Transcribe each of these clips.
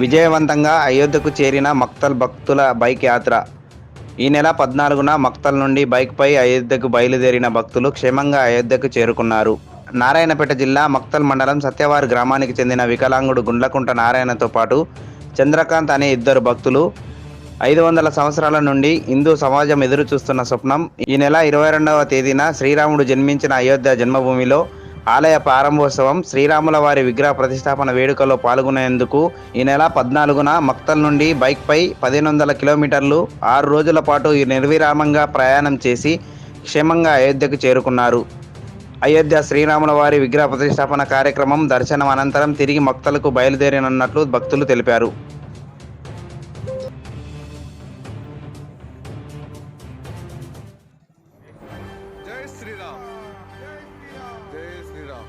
విజయవంతంగా అయోధ్యకు చేరిన మక్తల్ భక్తుల బైక్ యాత్ర. ఈ నెల 14న మక్తల్ నుండి బైక్పై అయోధ్యకు బయలుదేరిన భక్తులు క్షేమంగా అయోధ్యకు చేరుకున్నారు. నారాయణపేట జిల్లా మక్తల్ మండలం సత్యవారి గ్రామానికి చెందిన వికలాంగుడు గుండ్లకుంట నారాయణతో పాటు చంద్రకాంత్ అనే ఇద్దరు భక్తులు 500 సంవత్సరాల నుండి హిందూ సమాజం ఎదురు చూస్తున్న స్వప్నం ఈ నెల 22వ తేదీన శ్రీరాముడు జన్మించిన అయోధ్య జన్మభూమిలో ఆలయ ప్రారంభోత్సవం, శ్రీరాముల వారి విగ్రహ ప్రతిష్టాపన వేడుకలో పాల్గొనేందుకు ఈ నెల 14న మక్తల్ నుండి బైక్పై 1500 కిలోమీటర్లు 6 రోజుల పాటు నిర్విరామంగా ప్రయాణం చేసి క్షేమంగా అయోధ్యకు చేరుకున్నారు. అయోధ్య శ్రీరాముల వారి విగ్రహ ప్రతిష్టాపన కార్యక్రమం దర్శనం అనంతరం తిరిగి మక్తలకు బయలుదేరినట్లు భక్తులు తెలిపారు. జై శ్రీరామ్. జై శ్రీరామ్.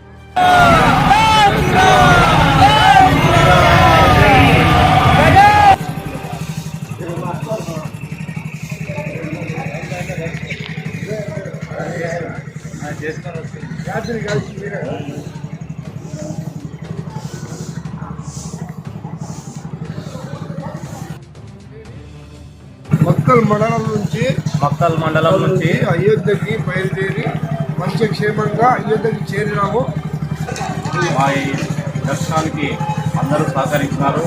మక్తల్ మండలం నుంచి అయోధ్యకి బయలుదేరి మంచి క్షేమంగా అయోధ్యకి చేరినాము. మా ఈ దర్శనానికి అందరూ సహకరించినారు.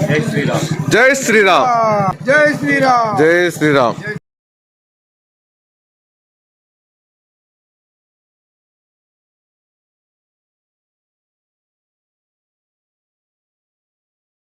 జై శ్రీరామ్. జై శ్రీరామ్. జై శ్రీరామ్. జై శ్రీరామ్.